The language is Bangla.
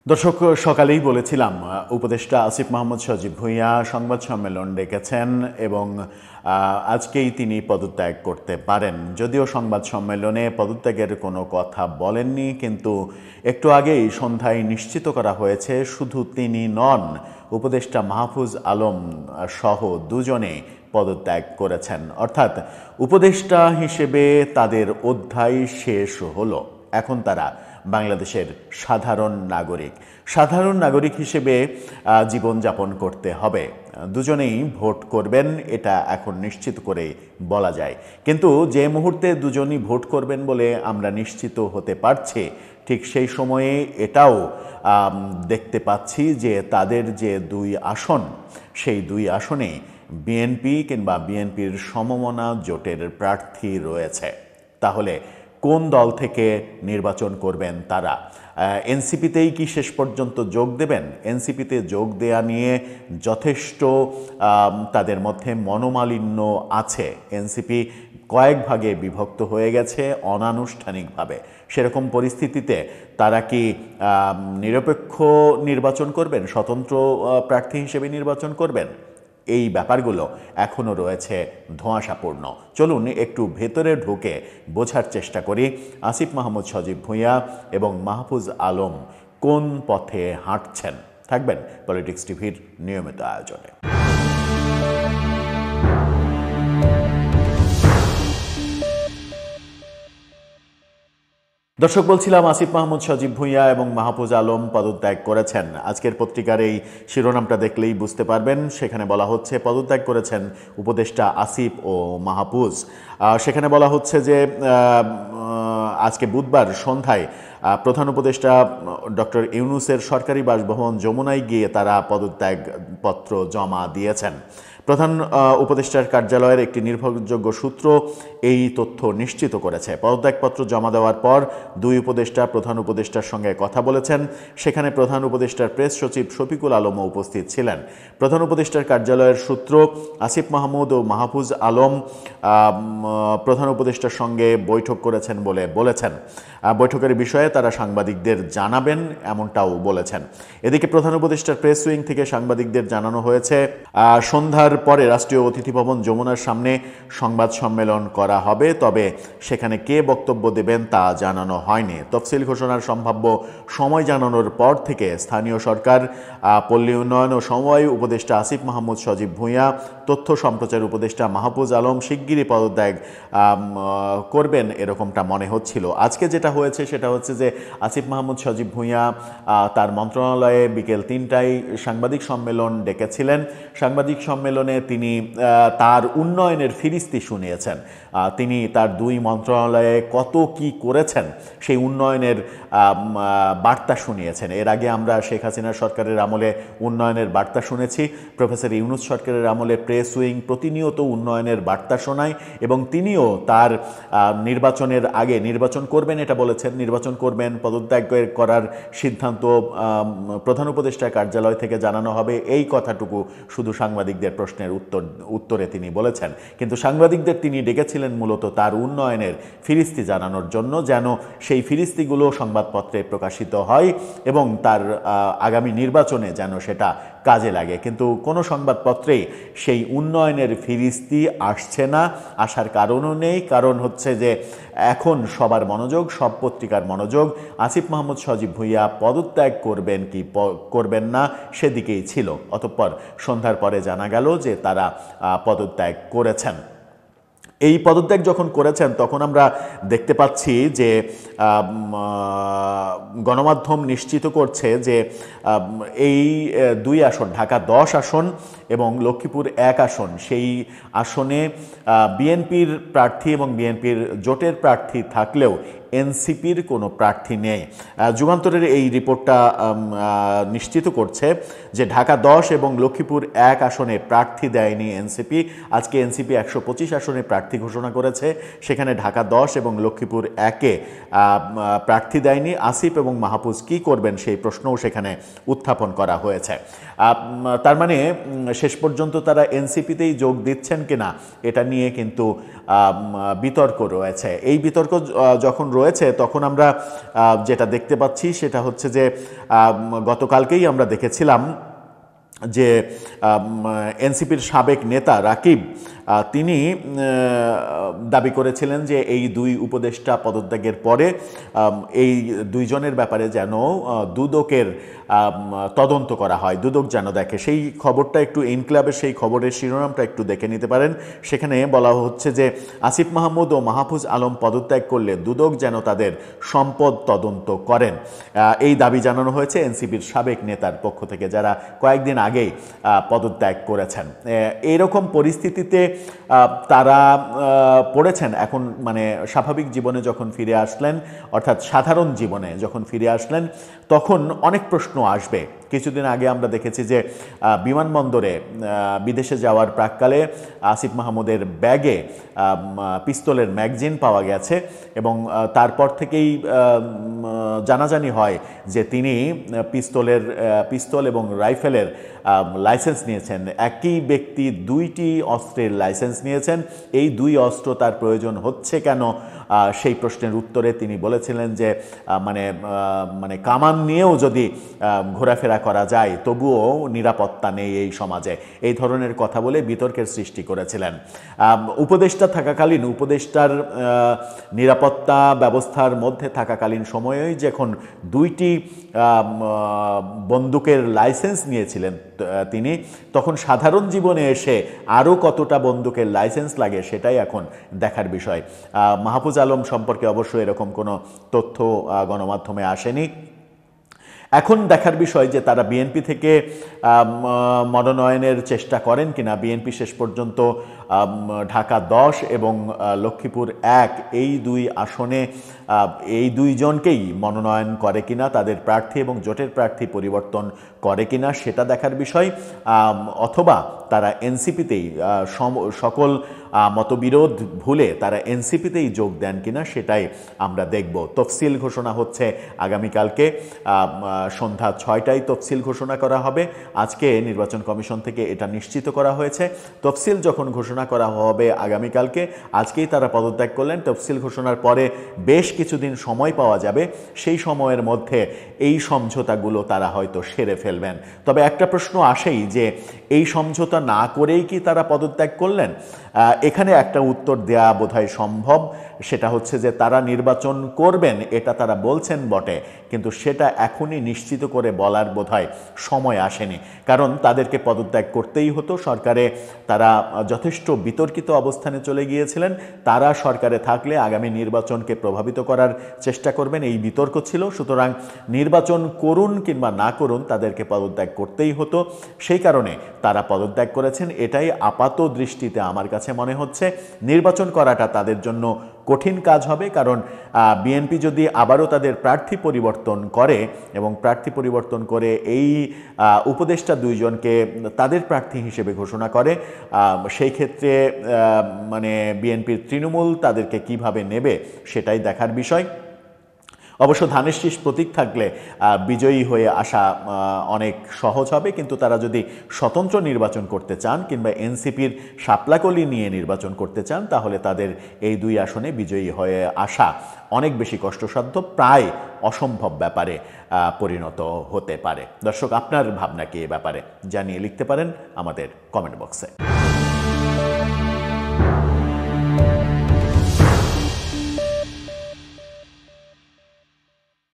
দর্শক, সকালেই বলেছিলাম উপদেষ্টা আসিফ মাহমুদ সজীব ভুঁইয়া সংবাদ সম্মেলন ডেকেছেন এবং আজকেই তিনি পদত্যাগ করতে পারেন। যদিও সংবাদ সম্মেলনে পদত্যাগের কোনো কথা বলেননি, কিন্তু একটু আগেই সন্ধ্যায় নিশ্চিত করা হয়েছে শুধু তিনি নন, উপদেষ্টা মাহফুজ আলম সহ দুজনে পদত্যাগ করেছেন। অর্থাৎ উপদেষ্টা হিসেবে তাদের অধ্যায় শেষ হলো। এখন তারা বাংলাদেশের সাধারণ নাগরিক হিসেবে জীবনযাপন করতে হবে। দুজনেই ভোট করবেন, এটা এখন নিশ্চিত করে বলা যায়। কিন্তু যে মুহূর্তে দুজনই ভোট করবেন বলে আমরা নিশ্চিত হতে পারছি, ঠিক সেই সময়ে এটাও দেখতে পাচ্ছি যে তাদের যে দুই আসন, সেই দুই আসনে বিএনপি কিংবা বিএনপির সমমনা জোটের প্রার্থী রয়েছে। তাহলে কোন দল থেকে নির্বাচন করবেন তারা? এনসিপিতেই কি শেষ পর্যন্ত যোগ দেবেন? এনসিপিতে যোগ দেয়া নিয়ে যথেষ্ট তাদের মধ্যে মনোমালিন্য আছে। এনসিপি কয়েক ভাগে বিভক্ত হয়ে গেছে অনানুষ্ঠানিকভাবে। সেরকম পরিস্থিতিতে তারা কি নিরপেক্ষ নির্বাচন করবেন, স্বতন্ত্র প্রার্থী হিসেবে নির্বাচন করবেন? এই ব্যাপারগুলো এখনও রয়েছে ধোঁয়াশাপূর্ণ। চলুন একটু ভেতরে ঢুকে বোঝার চেষ্টা করি আসিফ মাহমুদ সজীব ভুঁইয়া এবং মাহফুজ আলম কোন পথে হাঁটছেন। থাকবেন পলিটিক্স টিভির নিয়মিত আয়োজনে। দর্শক, বলছিলাম আসিফ মাহমুদ সজীব ভুঁইয়া এবং মাহফুজ আলম পদত্যাগ করেছেন। আজকের পত্রিকার এই শিরোনামটা দেখলেই বুঝতে পারবেন। সেখানে বলা হচ্ছে পদত্যাগ করেছেন উপদেষ্টা আসিফ ও মাহফুজ। সেখানে বলা হচ্ছে যে আজকে বুধবার সন্ধ্যায় প্রধান উপদেষ্টা ডক্টর ইউনূসের সরকারি বাসভবন যমুনায় গিয়ে তারা পদত্যাগপত্র জমা দিয়েছেন। প্রধান উপদেষ্টার কার্যালয়ের একটি নির্ভরযোগ্য সূত্র এই তথ্য নিশ্চিত করেছে। পদত্যাগপত্র জমা দেওয়ার পর দুই উপদেষ্টা প্রধান উপদেষ্টার সঙ্গে কথা বলেছেন। সেখানে প্রধান উপদেষ্টার প্রেস সচিব শফিকুল আলমও উপস্থিত ছিলেন। প্রধান উপদেষ্টার কার্যালয়ের সূত্র আসিফ মাহমুদ ও মাহফুজ আলম প্রধান উপদেষ্টার সঙ্গে বৈঠক করেছেন বলে বলেছেন। বৈঠকের বিষয়ে তারা সাংবাদিকদের জানাবেন, এমনটাও বলেছেন। এদিকে প্রধান উপদেষ্টার প্রেস উইং থেকে সাংবাদিকদের জানানো হয়েছে সন্ধ্যার পরে রাষ্ট্রীয় অতিথি ভবন যমুনার সামনে সংবাদ সম্মেলন করা হবে, তবে সেখানে কে বক্তব্য দেবেন তা জানানো হয়নি। তফসিল ঘোষণার সম্ভাব্য সময় জানানোর পর থেকে স্থানীয় সরকার, পল্লী উন্নয়ন ও সমবায় উপদেষ্টা আসিফ মাহমুদ সজীব ভুঁইয়া, তথ্য সম্প্রচার উপদেষ্টা মাহফুজ আলম শিগগিরই পদত্যাগ করবেন এরকমটা মনে হচ্ছিল। আজকে যেটা হয়েছে সেটা হচ্ছে যে আসিফ মাহমুদ সজীব ভুঁইয়া তার মন্ত্রণালয়ে বিকেল ৩টায় সাংবাদিক সম্মেলন ডেকেছিলেন। সাংবাদিক সম্মেলনে তিনি তার উন্নয়নের ফিরিস্তি শুনিয়েছেন। তিনি তার দুই মন্ত্রণালয়ে কত কি করেছেন সেই উন্নয়নের বার্তা শুনিয়েছেন। এর আগে আমরা শেখ হাসিনা সরকারের আমলে উন্নয়নের বার্তা শুনেছি। প্রফেসর ইউনূস সরকারের আমলে প্রেস উইং প্রতিনিয়ত উন্নয়নের বার্তা শোনায় এবং তিনিও তার নির্বাচনের আগে নির্বাচন করবেন এটা বলেছেন। নির্বাচন করবেন, পদত্যাগ করার সিদ্ধান্ত প্রধান উপদেষ্টার কার্যালয় থেকে জানানো হবে, এই কথাটুকু শুধু সাংবাদিকদের প্রশ্নের উত্তরে তিনি বলেছেন। কিন্তু সাংবাদিকদের তিনি ডেকেছিলেন মূলত তার উন্নয়নের ফিরিস্তি জানানোর জন্য, যেন সেই ফিরিস্তিগুলো সংবাদপত্রে প্রকাশিত হয় এবং তার আগামী নির্বাচনে যেন সেটা কাজে লাগে। কিন্তু কোনো সংবাদপত্রেই সেই উন্নয়নের ফিরিস্তি আসছে না, আসার কারণও নেই। কারণ হচ্ছে যে এখন সবার মনোযোগ, সব পত্রিকার মনোযোগ আসিফ মাহমুদ সজীব ভুঁইয়া পদত্যাগ করবেন কি করবেন না সেদিকেই ছিল। অতঃপর সন্ধ্যার পরে জানা গেল যে তারা পদত্যাগ করেছেন। এই পদত্যাগ যখন করেছেন তখন আমরা দেখতে পাচ্ছি যে গণমাধ্যম নিশ্চিত করছে যে এই দুই আসন, ঢাকা 10 আসন এবং লক্ষ্মীপুর 1 আসন, সেই আসনে বিএনপির প্রার্থী এবং বিএনপির জোটের প্রার্থী থাকলেও এনসিপির কোনো প্রার্থী নেই। যুগান্তরের এই রিপোর্টটা নিশ্চিত করছে যে ঢাকা 10 এবং লক্ষ্মীপুর 1 আসনে প্রার্থী দেয়নি এনসিপি। আজকে এনসিপি 125 আসনে প্রার্থী ঘোষণা করেছে, সেখানে ঢাকা 10 এবং লক্ষ্মীপুর 1-এ প্রার্থী দেয়নি। আসিফ এবং মাহফুজ কী করবেন সেই প্রশ্নও সেখানে উত্থাপন করা হয়েছে। তার মানে শেষ পর্যন্ত তারা এনসিপিতেই যোগ দিচ্ছেন কিনা এটা নিয়ে কিন্তু বিতর্ক রয়েছে। এই বিতর্ক যখন রয়েছে রয়েছে তখন আমরা যেটা দেখতে পাচ্ছি সেটা হচ্ছে যে গতকালকেই আমরা দেখেছিলাম যে এনসিপির সাবেক নেতা রাকিব তিনি দাবি করেছিলেন যে এই দুই উপদেষ্টা পদত্যাগের পরে এই দুইজনের ব্যাপারে যেন দুদকের তদন্ত করা হয়, দুদক যেন দেখে। সেই খবরটা একটু ইনকিলাবের সেই খবরের শিরোনামটা একটু দেখে নিতে পারেন। সেখানে বলা হচ্ছে যে আসিফ মাহমুদ ও মাহফুজ আলম পদত্যাগ করলে দুদক যেন তাদের সম্পদ তদন্ত করেন, এই দাবি জানানো হয়েছে এনসিপির সাবেক নেতার পক্ষ থেকে, যারা কয়েকদিন আগেই পদত্যাগ করেছেন। এইরকম পরিস্থিতিতে তারা পড়েছেন এখন, মানে স্বাভাবিক জীবনে যখন ফিরে আসলেন, অর্থাৎ সাধারণ জীবনে যখন ফিরে আসলেন, তখন অনেক প্রশ্ন আসবে। কিছুদিন আগে আমরা দেখেছি যে বিমানবন্দরে বিদেশে যাওয়ার প্রাক্কালে আসিফ মাহমুদের ব্যাগে পিস্তলের ম্যাগজিন পাওয়া গেছে এবং তারপর থেকেই জানাজানি হয় যে তিনি পিস্তল এবং রাইফেলের লাইসেন্স নিয়েছেন। একই ব্যক্তি দুইটি অস্ত্রের লাইসেন্স নিয়েছেন। এই দুই অস্ত্র তার প্রয়োজন হচ্ছে কেন, সেই প্রশ্নের উত্তরে তিনি বলেছিলেন যে মানে কামান নিয়েও যদি ঘোরাফেরা করা যায় তবুও নিরাপত্তা নেই এই সমাজে, এই ধরনের কথা বলে বিতর্কের সৃষ্টি করেছিলেন। উপদেষ্টা থাকাকালীন, উপদেষ্টার নিরাপত্তা ব্যবস্থার মধ্যে থাকাকালীন সময়েই যখন দুইটি বন্দুকের লাইসেন্স নিয়েছিলেন তিনি, তখন সাধারণ জীবনে এসে আরও কতটা বন্দুকের লাইসেন্স লাগে সেটাই এখন দেখার বিষয়। মাহফুজ আলম সম্পর্কে অবশ্য এরকম কোনো তথ্য গণমাধ্যমে আসেনি। এখন দেখার বিষয় যে তারা বিএনপি থেকে মনোনয়নের চেষ্টা করেন কিনা। বিএনপি শেষ পর্যন্ত ঢাকা 10 এবং লক্ষ্মীপুর 1 এই দুই আসনে এই দুইজনকেই মনোনয়ন করে কিনা, তাদের প্রার্থী এবং জোটের প্রার্থী পরিবর্তন করে কিনা সেটা দেখার বিষয়, অথবা তারা এনসিপিতেই সকল মতবিরোধ ভুলে তারা এনসিপিতেই যোগ দেন কিনা সেটাই আমরা দেখব। তফসিল ঘোষণা হচ্ছে আগামীকালকে সন্ধ্যা 6টায় তফসিল ঘোষণা করা হবে। আজকে নির্বাচন কমিশন থেকে এটা নিশ্চিত করা হয়েছে। তফসিল যখন ঘোষণা করা হবে আগামীকালকে, আজকেই তারা পদত্যাগ করলেন। তফসিল ঘোষণার পরে বেশ কিছুদিন সময় পাওয়া যাবে, সেই সময়ের মধ্যে এই সমঝোতাগুলো তারা হয়তো সেরে ফেলবেন। তবে একটা প্রশ্ন আসেই যে এই সমঝোতা না করেই কি তারা পদত্যাগ করলেন? এখানে একটা উত্তর দেয়া বোধহয় সম্ভব। সেটা হচ্ছে যে তারা নির্বাচন করবেন, এটা তারা বলছেন বটে, কিন্তু সেটা এখনই নিশ্চিত করে বলার বোধহয় সময় আসেনি। কারণ তাদেরকে পদত্যাগ করতেই হতো। সরকারে তারা যথেষ্ট বিতর্কিত অবস্থানে চলে গিয়েছিলেন। তারা সরকারে থাকলে আগামী নির্বাচনকে প্রভাবিত করার চেষ্টা করবেন, এই বিতর্ক ছিল। সুতরাং নির্বাচন করুন কিংবা না করুন তাদেরকে পদত্যাগ করতেই হতো। সেই কারণে তারা পদত্যাগ করেছেন। এটাই আপাত দৃষ্টিতে আমার কাছে মনে হচ্ছে। নির্বাচন করাটা তাদের জন্য কঠিন কাজ হবে, কারণ বিএনপি যদি আবারও তাদের প্রার্থী পরিবর্তন করে এবং প্রার্থী পরিবর্তন করে এই উপদেষ্টা দুইজনকে তাদের প্রার্থী হিসেবে ঘোষণা করে, সেই ক্ষেত্রে মানে বিএনপির তৃণমূল তাদেরকে কিভাবে নেবে সেটাই দেখার বিষয়। অবশ্য ধানের শীষ প্রতীক থাকলে বিজয়ী হয়ে আসা অনেক সহজ হবে, কিন্তু তারা যদি স্বতন্ত্র নির্বাচন করতে চান কিংবা এনসিপির শাপলাকলি নিয়ে নির্বাচন করতে চান, তাহলে তাদের এই দুই আসনে বিজয়ী হয়ে আসা অনেক বেশি কষ্টসাধ্য, প্রায় অসম্ভব ব্যাপারে পরিণত হতে পারে। দর্শক, আপনার ভাবনা কি এ ব্যাপারে জানিয়ে লিখতে পারেন আমাদের কমেন্ট বক্সে।